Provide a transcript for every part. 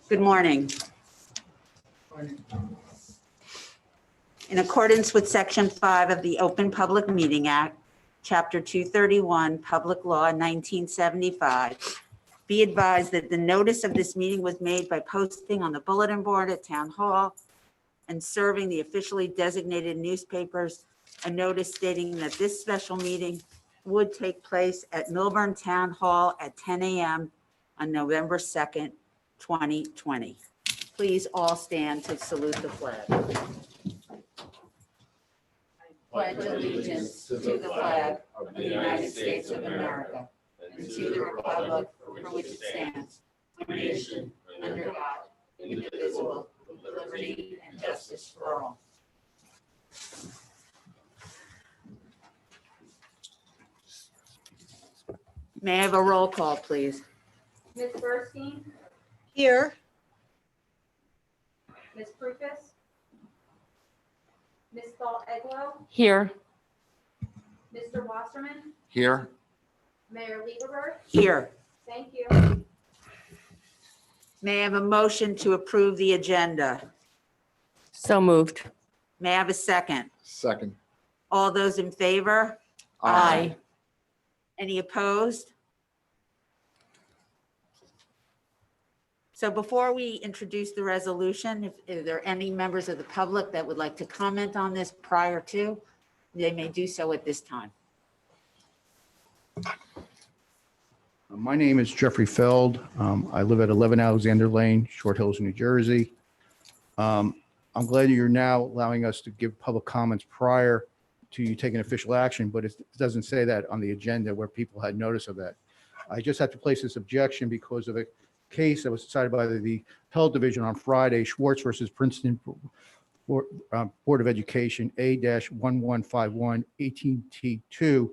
Good morning. In accordance with Section 5 of the Open Public Meeting Act, Chapter 231, Public Law 1975, be advised that the notice of this meeting was made by posting on the bulletin board at Town Hall and serving the officially designated newspapers a notice stating that this special meeting would take place at Millburn Town Hall at 10 a.m. on November 2nd, 2020. Please all stand to salute the flag. Pledge allegiance to the flag of the United States of America and to the republic for which it stands, one nation, under God, indivisible, with liberty and justice for all. May I have a roll call, please? Ms. Burstein, Here. Ms. Prufus, Ms. Eglo, Here. Mr. Wasserman, Here. Mayor Lieberberg. Here. Thank you. May I have a motion to approve the agenda? So moved. May I have a second? Second. All those in favor? Aye. Any opposed? So before we introduce the resolution, if there are any members of the public that would like to comment on this prior to, they may do so at this time. My name is Jeffrey Feld. I live at 11 Alexander Lane, Short Hills, New Jersey. I'm glad you're now allowing us to give public comments prior to you taking official action, but it doesn't say that on the agenda where people had notice of that. I just had to place this objection because of a case that was decided by the Appellate Division on Friday, Schwartz versus Princeton Board of Education, A-1151 18T2.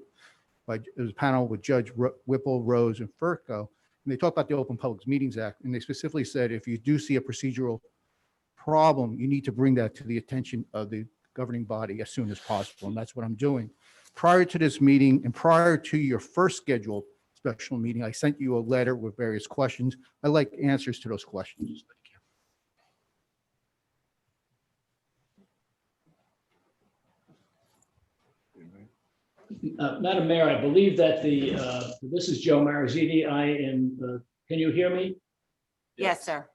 It was a panel with Judge Whipple, Rose, and Furco. And they talked about the Open Public Meetings Act. And they specifically said, if you do see a procedural problem, you need to bring that to the attention of the governing body as soon as possible. And that's what I'm doing. Prior to this meeting and prior to your first scheduled special meeting, I sent you a letter with various questions. I'd like answers to those questions. Madam Mayor, I believe that this is Joe Mariziti. I am, can you hear me? Yes, sir.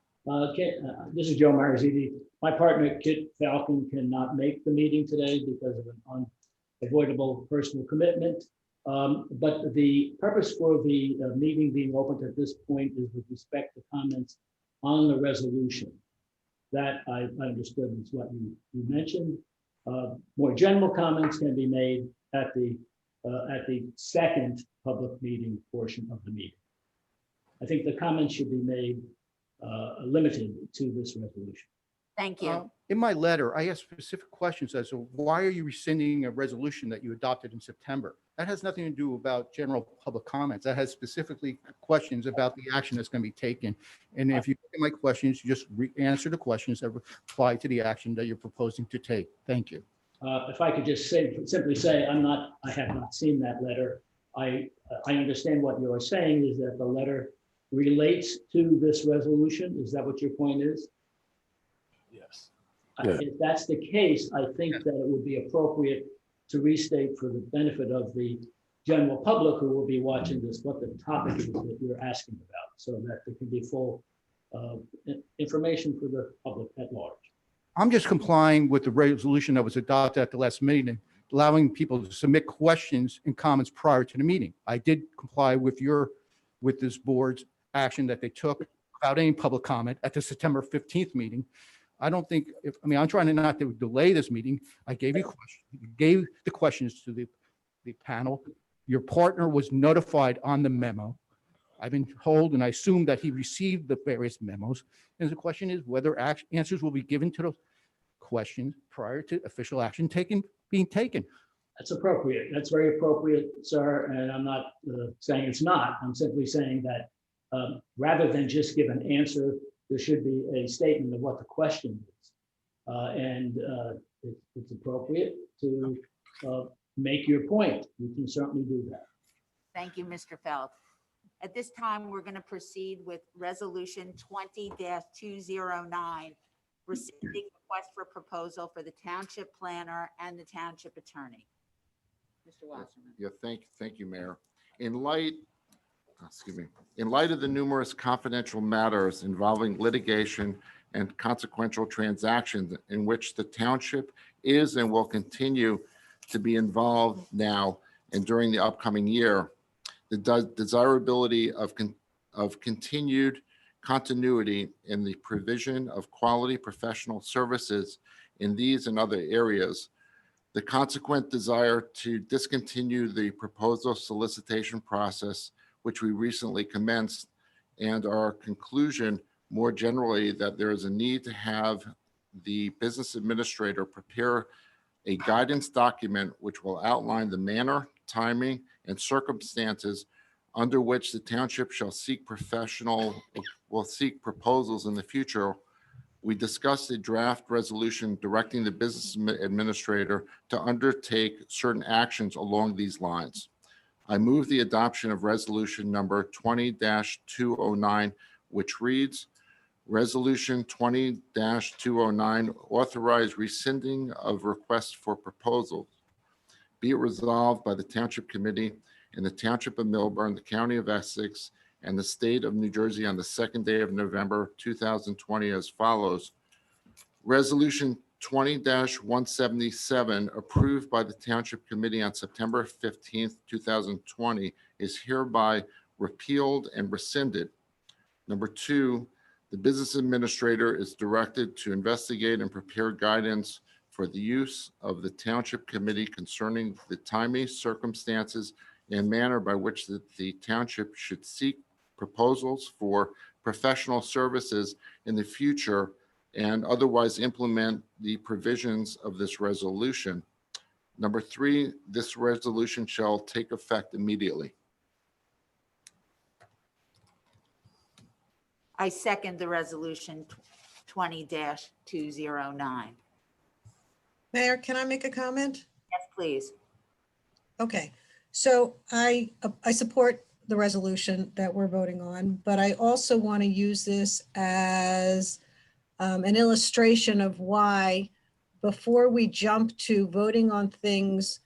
This is Joe Mariziti. My partner, Kit Falcon, cannot make the meeting today because of an unavoidable personal commitment. But the purpose for the meeting being opened at this point is with respect to comments on the resolution. That I understood is what you mentioned. More general comments can be made at the second public meeting portion of the meeting. I think the comments should be made limited to this resolution. Thank you. In my letter, I asked specific questions as to why are you rescinding a resolution that you adopted in September? That has nothing to do about general public comments. That has specifically questions about the action that's going to be taken. And if you look at my questions, you just answer the questions that apply to the action that you're proposing to take. Thank you. If I could just simply say, I have not seen that letter. I understand what you are saying is that the letter relates to this resolution. Is that what your point is? Yes. If that's the case, I think that it would be appropriate to restate for the benefit of the general public who will be watching this, what the topic is that you're asking about, so that there can be full information for the public at large. I'm just complying with the resolution that was adopted at the last meeting, allowing people to submit questions and comments prior to the meeting. I did comply with this board's action that they took without any public comment at the September 15th meeting. I don't think, I'm trying to not to delay this meeting. I gave you questions, you gave the questions to the panel. Your partner was notified on the memo. I've been told, and I assume that he received the various memos. And the question is whether answers will be given to those questions prior to official action being taken. That's appropriate. That's very appropriate, sir. And I'm not saying it's not. I'm simply saying that rather than just give an answer, there should be a statement of what the question is. It's appropriate to make your point. You can certainly do that. Thank you, Mr. Feld. At this time, we're going to proceed with Resolution 20-209, rescinding request for proposal for the township planner and the township attorney. Mr. Wasserman. Yeah, thank you, Mayor. In light of the numerous confidential matters involving litigation and consequential transactions in which the township is and will continue to be involved now and during the upcoming year, the desirability of continued continuity in the provision of quality professional services in these and other areas, the consequent desire to discontinue the proposal solicitation process, which we recently commenced, and our conclusion more generally that there is a need to have the business administrator prepare a guidance document which will outline the manner, timing, and circumstances under which the township shall will seek proposals in the future. We discussed a draft resolution directing the business administrator to undertake certain actions along these lines. I move the adoption of resolution number 20-209, which reads, Resolution 20-209, authorize rescinding of requests for proposals. Be it resolved by the Township Committee in the Township of Millburn, the County of Essex, and the State of New Jersey on the second day of November 2020 as follows. Resolution 20-177, approved by the Township Committee on September 15th, 2020, is hereby repealed and rescinded. Number two, the business administrator is directed to investigate and prepare guidance for the use of the Township Committee concerning the timing, circumstances, and manner by which the township should seek proposals for professional services in the future and otherwise implement the provisions of this resolution. Number three, this resolution shall take effect immediately. I second the resolution 20-209. Mayor, can I make a comment? Yes, please. Okay, so I support the resolution that we're voting on, but I also want to use this as an illustration of why before we jump to voting on things,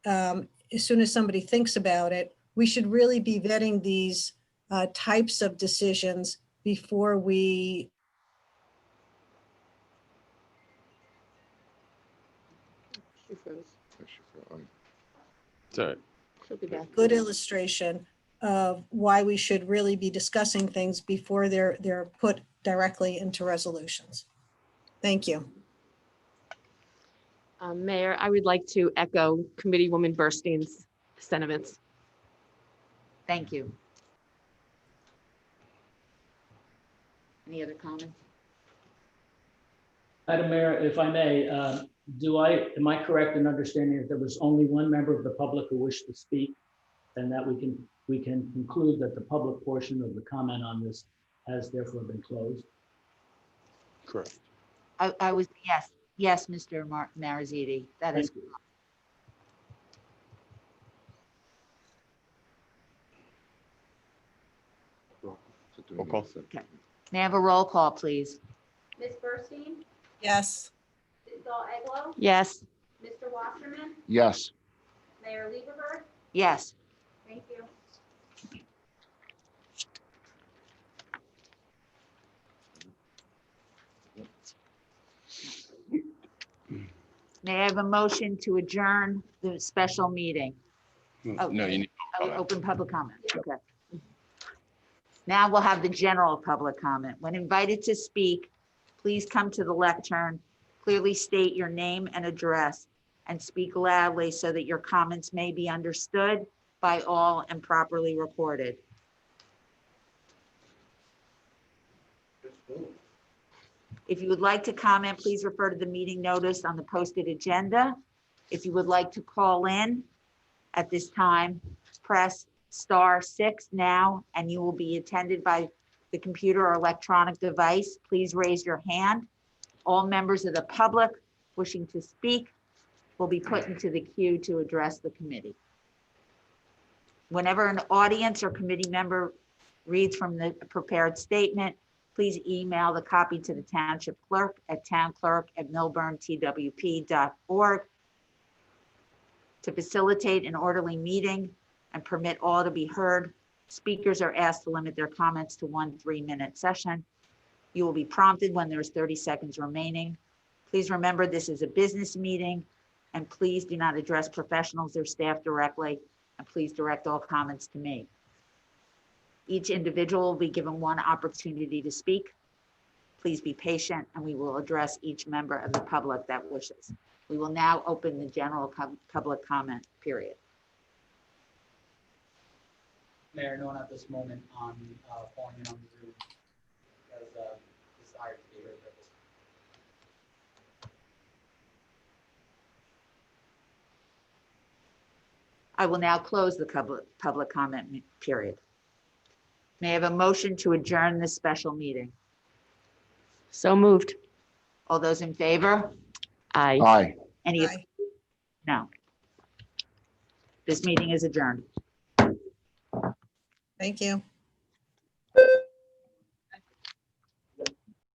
as soon as somebody thinks about it, we should really be vetting these types of decisions before we. Sorry. Good illustration of why we should really be discussing things before they're put directly into resolutions. Thank you. Mayor, I would like to echo Committeewoman Burstein's sentiments. Thank you. Any other comments? Madam Mayor, if I may, am I correct in understanding that there was only one member of the public who wished to speak, and that we can conclude that the public portion of the comment on this has therefore been closed? Correct. I was, yes, Mr. Mariziti, that is. Thank you. Roll call. May I have a roll call, please? Ms. Burstein, Yes. Ms. Eglo, Yes. Mr. Wasserman, Yes. Mayor Lieberberg. Yes. Thank you. May I have a motion to adjourn the special meeting? Oh, No, you need. Open public comment, okay. Now we'll have the general public comment. When invited to speak, please come to the lectern, clearly state your name and address, and speak loudly so that your comments may be understood by all and properly recorded. If you would like to comment, please refer to the meeting notice on the posted agenda. If you would like to call in at this time, press *6 now, and you will be attended by the computer or electronic device. Please raise your hand. All members of the public wishing to speak will be put into the queue to address the committee. Whenever an audience or committee member reads from the prepared statement, please email the copy to the township clerk at townclerk@millburntwp.org. To facilitate an orderly meeting and permit all to be heard, speakers are asked to limit their comments to 1 3-minute session. You will be prompted when there's 30 seconds remaining. Please remember this is a business meeting, and please do not address professionals or staff directly, and please direct all comments to me. Each individual will be given 1 opportunity to speak. Please be patient, and we will address each member of the public that wishes. We will now open the general public comment period. Mayor, no one at this moment on calling in on Zoom has desired to be heard at this. I will now close the public comment period. May I have a motion to adjourn this special meeting? So moved. All those in favor? Aye. Aye. Any? Aye. No. This meeting is adjourned. Thank you.